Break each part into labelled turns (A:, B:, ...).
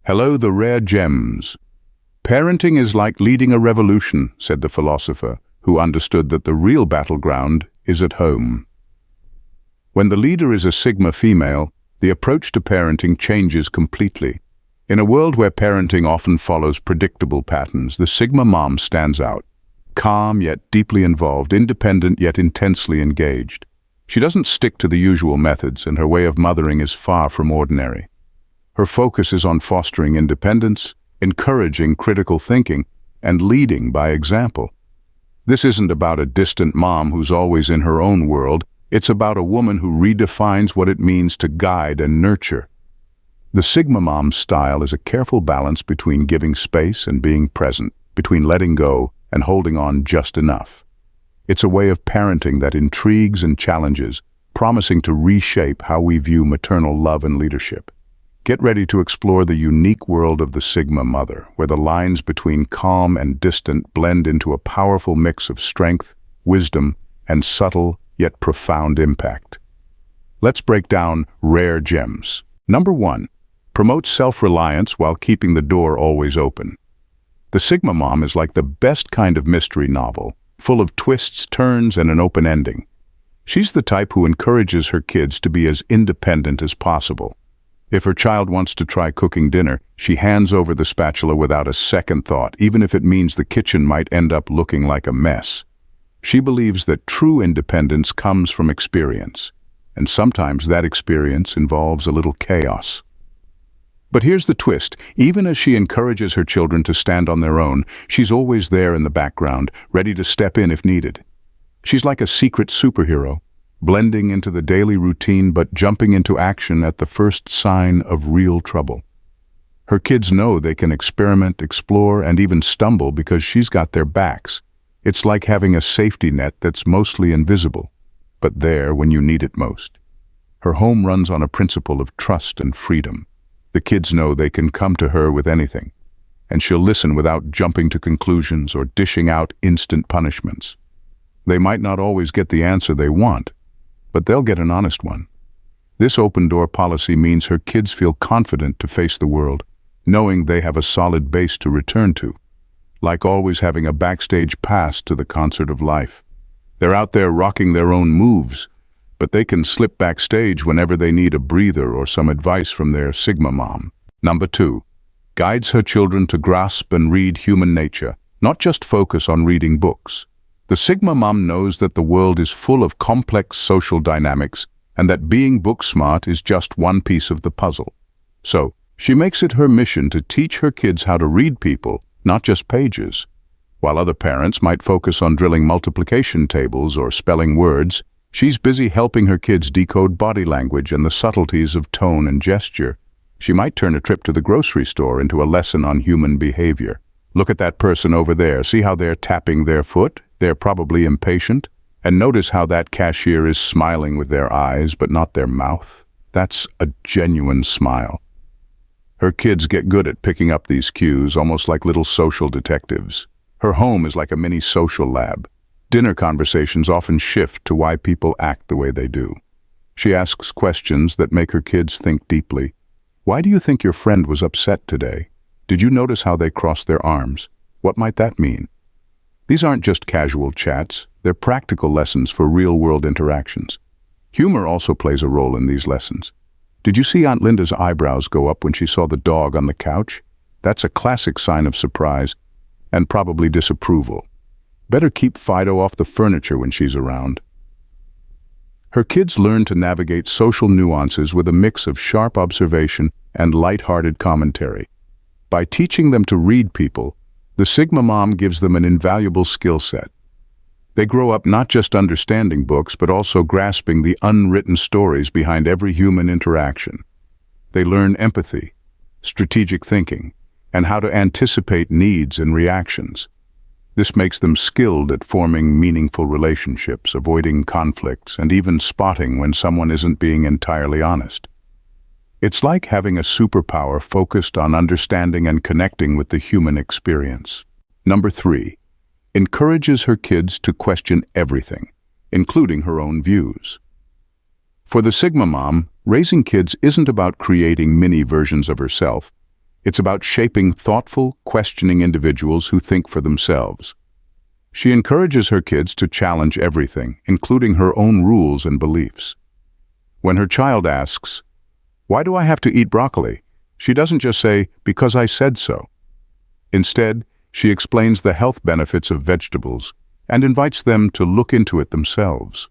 A: Hello, the rare gems. Parenting is like leading a revolution, said the philosopher, who understood that the real battleground is at home. When the leader is a Sigma female, the approach to parenting changes completely. In a world where parenting often follows predictable patterns, the Sigma mom stands out. Calm yet deeply involved, independent yet intensely engaged. She doesn't stick to the usual methods, and her way of mothering is far from ordinary. Her focus is on fostering independence, encouraging critical thinking, and leading by example. This isn't about a distant mom who's always in her own world. It's about a woman who redefines what it means to guide and nurture. The Sigma mom's style is a careful balance between giving space and being present, between letting go and holding on just enough. It's a way of parenting that intrigues and challenges, promising to reshape how we view maternal love and leadership. Get ready to explore the unique world of the Sigma mother, where the lines between calm and distant blend into a powerful mix of strength, wisdom, and subtle yet profound impact. Let's break down rare gems. Number 1. Promote self-reliance while keeping the door always open. The Sigma mom is like the best kind of mystery novel, full of twists, turns, and an open ending. She's the type who encourages her kids to be as independent as possible. If her child wants to try cooking dinner, she hands over the spatula without a second thought, even if it means the kitchen might end up looking like a mess. She believes that true independence comes from experience, and sometimes that experience involves a little chaos. But here's the twist. Even as she encourages her children to stand on their own, she's always there in the background, ready to step in if needed. She's like a secret superhero, blending into the daily routine but jumping into action at the first sign of real trouble. Her kids know they can experiment, explore, and even stumble because she's got their backs. It's like having a safety net that's mostly invisible, but there when you need it most. Her home runs on a principle of trust and freedom. The kids know they can come to her with anything, and she'll listen without jumping to conclusions or dishing out instant punishments. They might not always get the answer they want, but they'll get an honest one. This open-door policy means her kids feel confident to face the world, knowing they have a solid base to return to, like always having a backstage pass to the concert of life. They're out there rocking their own moves, but they can slip backstage whenever they need a breather or some advice from their Sigma mom. Number 2. Guides her children to grasp and read human nature, not just focus on reading books. The Sigma mom knows that the world is full of complex social dynamics and that being book smart is just one piece of the puzzle. So, she makes it her mission to teach her kids how to read people, not just pages. While other parents might focus on drilling multiplication tables or spelling words, she's busy helping her kids decode body language and the subtleties of tone and gesture. She might turn a trip to the grocery store into a lesson on human behavior. Look at that person over there. See how they're tapping their foot? They're probably impatient. And notice how that cashier is smiling with their eyes, but not their mouth. That's a genuine smile. Her kids get good at picking up these cues, almost like little social detectives. Her home is like a mini social lab. Dinner conversations often shift to why people act the way they do. She asks questions that make her kids think deeply. Why do you think your friend was upset today? Did you notice how they crossed their arms? What might that mean? These aren't just casual chats, they're practical lessons for real-world interactions. Humor also plays a role in these lessons. Did you see Aunt Linda's eyebrows go up when she saw the dog on the couch? That's a classic sign of surprise and probably disapproval. Better keep Fido off the furniture when she's around. Her kids learn to navigate social nuances with a mix of sharp observation and light-hearted commentary. By teaching them to read people, the Sigma mom gives them an invaluable skill set. They grow up not just understanding books, but also grasping the unwritten stories behind every human interaction. They learn empathy, strategic thinking, and how to anticipate needs and reactions. This makes them skilled at forming meaningful relationships, avoiding conflicts, and even spotting when someone isn't being entirely honest. It's like having a superpower focused on understanding and connecting with the human experience. Number 3. Encourages her kids to question everything, including her own views. For the Sigma mom, raising kids isn't about creating mini versions of herself. It's about shaping thoughtful, questioning individuals who think for themselves. She encourages her kids to challenge everything, including her own rules and beliefs. When her child asks, "Why do I have to eat broccoli?" she doesn't just say, "Because I said so." Instead, she explains the health benefits of vegetables and invites them to look into it themselves.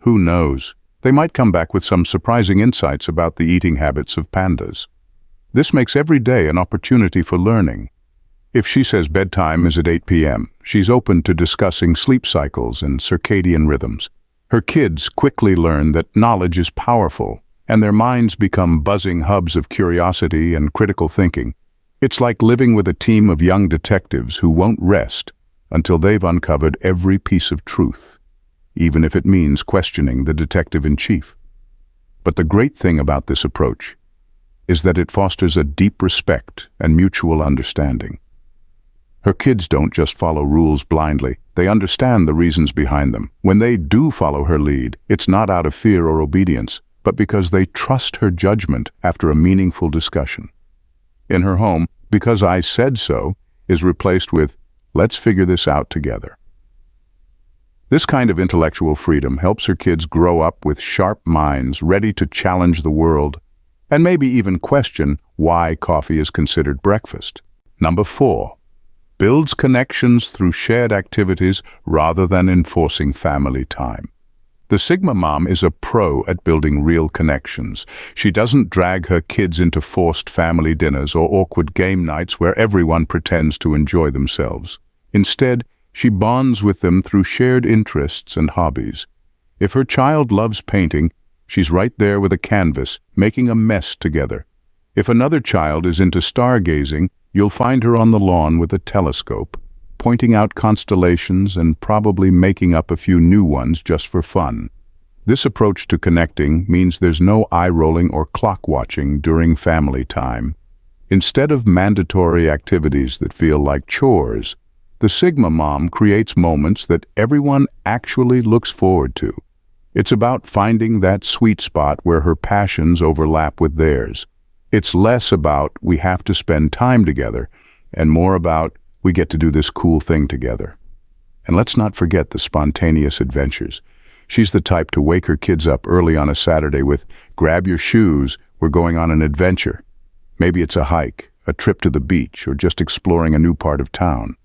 A: Who knows? They might come back with some surprising insights about the eating habits of pandas. This makes every day an opportunity for learning. If she says bedtime is at 8 p.m., she's open to discussing sleep cycles and circadian rhythms. Her kids quickly learn that knowledge is powerful, and their minds become buzzing hubs of curiosity and critical thinking. It's like living with a team of young detectives who won't rest until they've uncovered every piece of truth, even if it means questioning the detective-in-chief. But the great thing about this approach is that it fosters a deep respect and mutual understanding. Her kids don't just follow rules blindly, they understand the reasons behind them. When they do follow her lead, it's not out of fear or obedience, but because they trust her judgment after a meaningful discussion. In her home, "Because I said so" is replaced with, "Let's figure this out together." This kind of intellectual freedom helps her kids grow up with sharp minds ready to challenge the world and maybe even question why coffee is considered breakfast. Number 4. Builds connections through shared activities rather than enforcing family time. The Sigma mom is a pro at building real connections. She doesn't drag her kids into forced family dinners or awkward game nights where everyone pretends to enjoy themselves. Instead, she bonds with them through shared interests and hobbies. If her child loves painting, she's right there with a canvas, making a mess together. If another child is into stargazing, you'll find her on the lawn with a telescope, pointing out constellations and probably making up a few new ones just for fun. This approach to connecting means there's no eye-rolling or clock-watching during family time. Instead of mandatory activities that feel like chores, the Sigma mom creates moments that everyone actually looks forward to. It's about finding that sweet spot where her passions overlap with theirs. It's less about "we have to spend time together" and more about "we get to do this cool thing together." And let's not forget the spontaneous adventures. She's the type to wake her kids up early on a Saturday with, "Grab your shoes, we're going on an adventure." Maybe it's a hike, a trip to the beach, or just exploring a new part of town.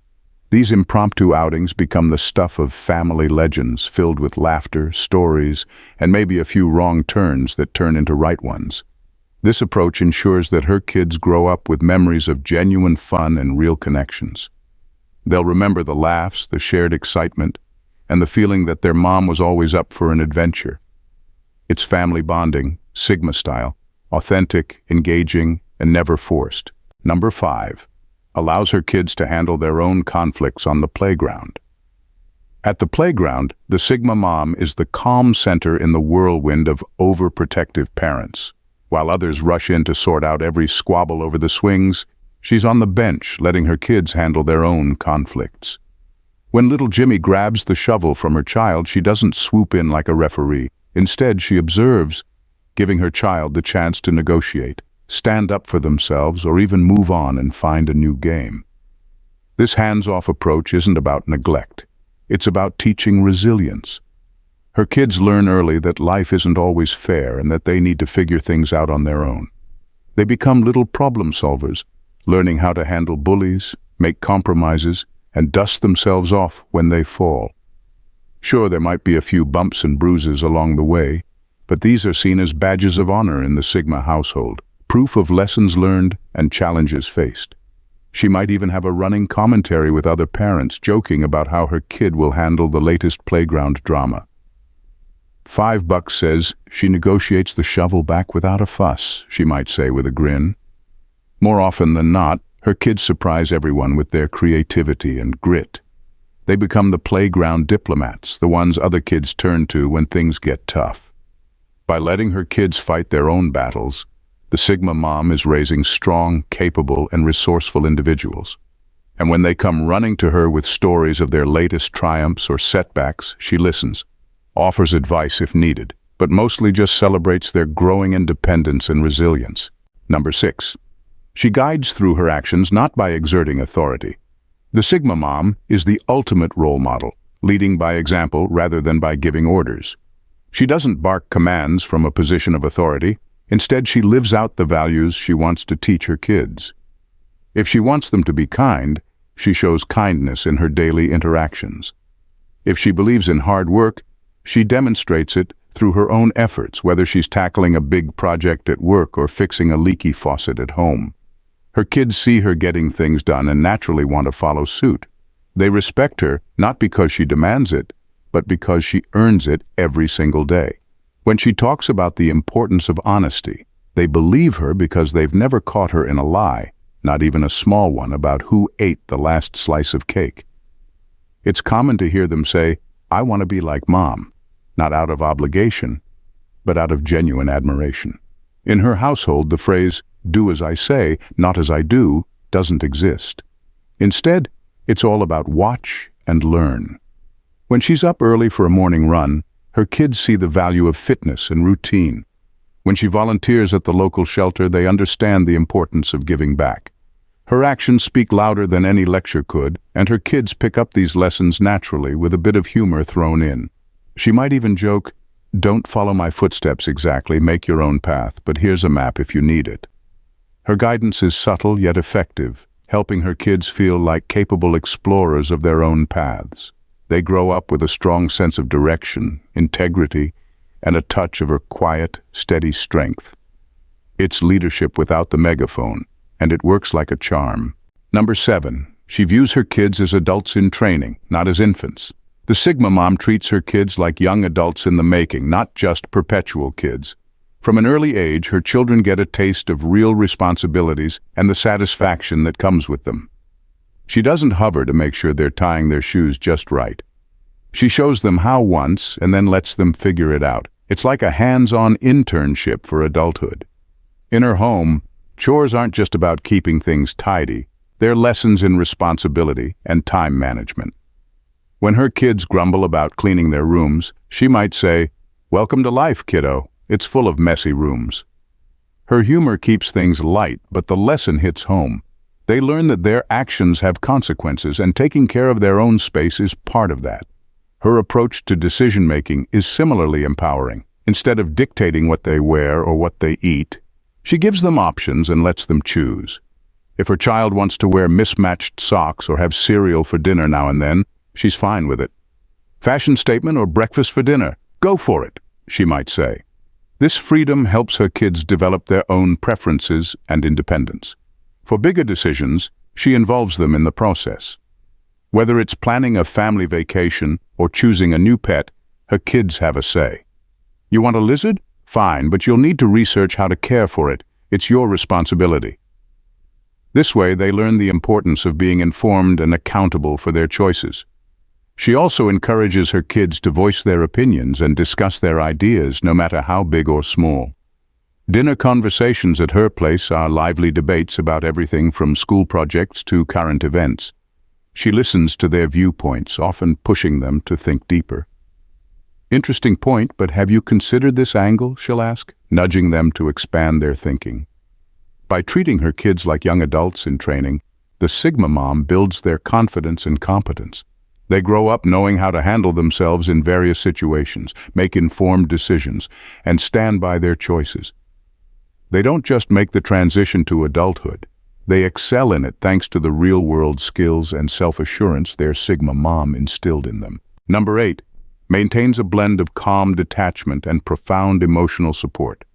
A: These impromptu outings become the stuff of family legends filled with laughter, stories, and maybe a few wrong turns that turn into right ones. This approach ensures that her kids grow up with memories of genuine fun and real connections. They'll remember the laughs, the shared excitement, and the feeling that their mom was always up for an adventure. It's family bonding, Sigma style, authentic, engaging, and never forced. Number 5. Allows her kids to handle their own conflicts on the playground. At the playground, the Sigma mom is the calm center in the whirlwind of overprotective parents. While others rush in to sort out every squabble over the swings, she's on the bench letting her kids handle their own conflicts. When little Jimmy grabs the shovel from her child, she doesn't swoop in like a referee. Instead, she observes, giving her child the chance to negotiate, stand up for themselves, or even move on and find a new game. This hands-off approach isn't about neglect. It's about teaching resilience. Her kids learn early that life isn't always fair and that they need to figure things out on their own. They become little problem solvers, learning how to handle bullies, make compromises, and dust themselves off when they fall. Sure, there might be a few bumps and bruises along the way, but these are seen as badges of honor in the Sigma household, proof of lessons learned and challenges faced. She might even have a running commentary with other parents, joking about how her kid will handle the latest playground drama. $5 says she negotiates the shovel back without a fuss, she might say with a grin. More often than not, her kids surprise everyone with their creativity and grit. They become the playground diplomats, the ones other kids turn to when things get tough. By letting her kids fight their own battles, the Sigma mom is raising strong, capable, and resourceful individuals. And when they come running to her with stories of their latest triumphs or setbacks, she listens, offers advice if needed, but mostly just celebrates their growing independence and resilience. Number 6. She guides through her actions not by exerting authority. The Sigma mom is the ultimate role model, leading by example rather than by giving orders. She doesn't bark commands from a position of authority. Instead, she lives out the values she wants to teach her kids. If she wants them to be kind, she shows kindness in her daily interactions. If she believes in hard work, she demonstrates it through her own efforts, whether she's tackling a big project at work or fixing a leaky faucet at home. Her kids see her getting things done and naturally want to follow suit. They respect her not because she demands it, but because she earns it every single day. When she talks about the importance of honesty, they believe her because they've never caught her in a lie, not even a small one about who ate the last slice of cake. It's common to hear them say, "I want to be like Mom," not out of obligation, but out of genuine admiration. In her household, the phrase, "do as I say, not as I do," doesn't exist. Instead, it's all about watch and learn. When she's up early for a morning run, her kids see the value of fitness and routine. When she volunteers at the local shelter, they understand the importance of giving back. Her actions speak louder than any lecture could, and her kids pick up these lessons naturally with a bit of humor thrown in. She might even joke, "Don't follow my footsteps exactly, make your own path, but here's a map if you need it." Her guidance is subtle yet effective, helping her kids feel like capable explorers of their own paths. They grow up with a strong sense of direction, integrity, and a touch of her quiet, steady strength. It's leadership without the megaphone, and it works like a charm. Number 7, she views her kids as adults in training, not as infants. The Sigma mom treats her kids like young adults in the making, not just perpetual kids. From an early age, her children get a taste of real responsibilities and the satisfaction that comes with them. She doesn't hover to make sure they're tying their shoes just right. She shows them how once and then lets them figure it out. It's like a hands-on internship for adulthood. In her home, chores aren't just about keeping things tidy. They're lessons in responsibility and time management. When her kids grumble about cleaning their rooms, she might say, "Welcome to life, kiddo. It's full of messy rooms." Her humor keeps things light, but the lesson hits home. They learn that their actions have consequences, and taking care of their own space is part of that. Her approach to decision-making is similarly empowering. Instead of dictating what they wear or what they eat, she gives them options and lets them choose. If her child wants to wear mismatched socks or have cereal for dinner now and then, she's fine with it. "Fashion statement or breakfast for dinner? Go for it," she might say. This freedom helps her kids develop their own preferences and independence. For bigger decisions, she involves them in the process. Whether it's planning a family vacation or choosing a new pet, her kids have a say. "You want a lizard? Fine, but you'll need to research how to care for it. It's your responsibility." This way, they learn the importance of being informed and accountable for their choices. She also encourages her kids to voice their opinions and discuss their ideas, no matter how big or small. Dinner conversations at her place are lively debates about everything from school projects to current events. She listens to their viewpoints, often pushing them to think deeper. "Interesting point, but have you considered this angle?" she'll ask, nudging them to expand their thinking. By treating her kids like young adults in training, the Sigma mom builds their confidence and competence. They grow up knowing how to handle themselves in various situations, make informed decisions, and stand by their choices. They don't just make the transition to adulthood. They excel in it thanks to the real-world skills and self-assurance their Sigma mom instilled in them. Number 8, maintains a blend of calm detachment and profound emotional support.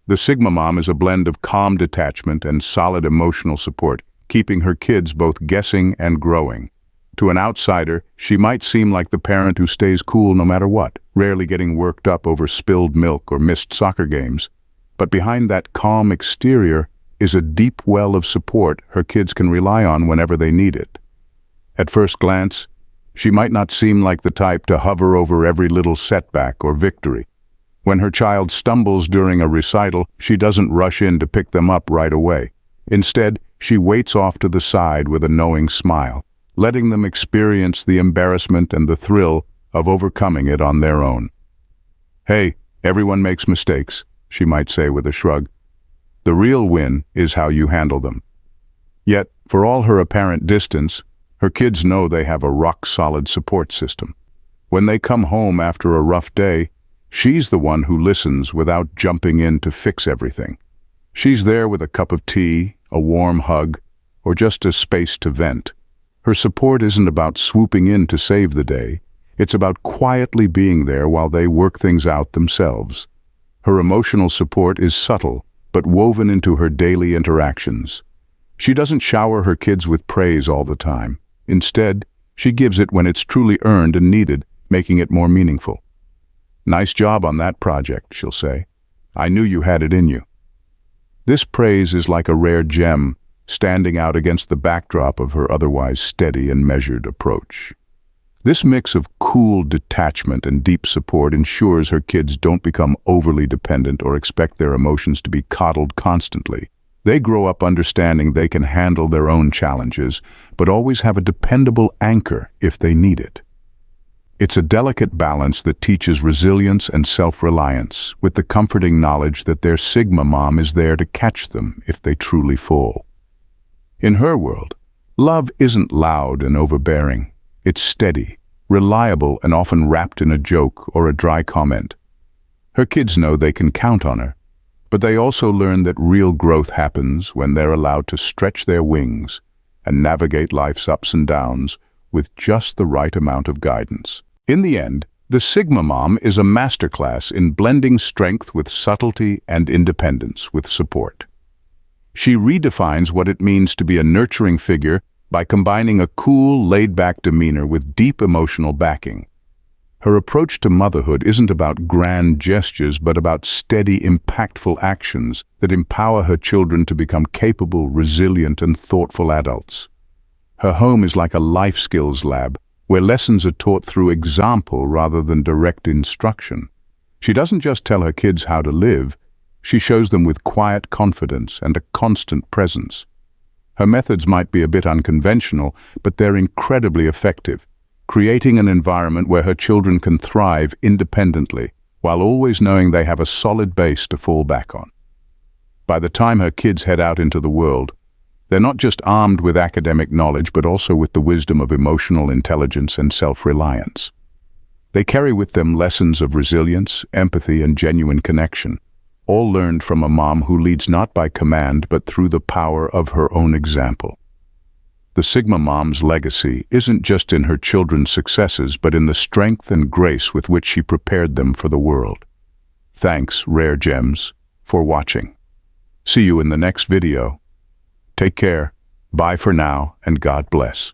A: The Sigma mom is a blend of calm detachment and solid emotional support, keeping her kids both guessing and growing. To an outsider, she might seem like the parent who stays cool no matter what, rarely getting worked up over spilled milk or missed soccer games. But behind that calm exterior is a deep well of support her kids can rely on whenever they need it. At first glance, she might not seem like the type to hover over every little setback or victory. When her child stumbles during a recital, she doesn't rush in to pick them up right away. Instead, she waits off to the side with a knowing smile, letting them experience the embarrassment and the thrill of overcoming it on their own. "Hey, everyone makes mistakes," she might say with a shrug. The real win is how you handle them. Yet, for all her apparent distance, her kids know they have a rock-solid support system. When they come home after a rough day, she's the one who listens without jumping in to fix everything. She's there with a cup of tea, a warm hug, or just a space to vent. Her support isn't about swooping in to save the day. It's about quietly being there while they work things out themselves. Her emotional support is subtle, but woven into her daily interactions. She doesn't shower her kids with praise all the time. Instead, she gives it when it's truly earned and needed, making it more meaningful. "Nice job on that project," she'll say. "I knew you had it in you." This praise is like a rare gem, standing out against the backdrop of her otherwise steady and measured approach. This mix of cool detachment and deep support ensures her kids don't become overly dependent or expect their emotions to be coddled constantly. They grow up understanding they can handle their own challenges, but always have a dependable anchor if they need it. It's a delicate balance that teaches resilience and self-reliance, with the comforting knowledge that their Sigma mom is there to catch them if they truly fall. In her world, love isn't loud and overbearing. It's steady, reliable, and often wrapped in a joke or a dry comment. Her kids know they can count on her, but they also learn that real growth happens when they're allowed to stretch their wings and navigate life's ups and downs with just the right amount of guidance. In the end, the Sigma mom is a masterclass in blending strength with subtlety and independence with support. She redefines what it means to be a nurturing figure by combining a cool, laid-back demeanor with deep emotional backing. Her approach to motherhood isn't about grand gestures, but about steady, impactful actions that empower her children to become capable, resilient, and thoughtful adults. Her home is like a life skills lab, where lessons are taught through example rather than direct instruction. She doesn't just tell her kids how to live, she shows them with quiet confidence and a constant presence. Her methods might be a bit unconventional, but they're incredibly effective, creating an environment where her children can thrive independently, while always knowing they have a solid base to fall back on. By the time her kids head out into the world, they're not just armed with academic knowledge, but also with the wisdom of emotional intelligence and self-reliance. They carry with them lessons of resilience, empathy, and genuine connection, all learned from a mom who leads not by command, but through the power of her own example. The Sigma mom's legacy isn't just in her children's successes, but in the strength and grace with which she prepared them for the world. Thanks, Rare Gems, for watching. See you in the next video. Take care, bye for now, and God bless.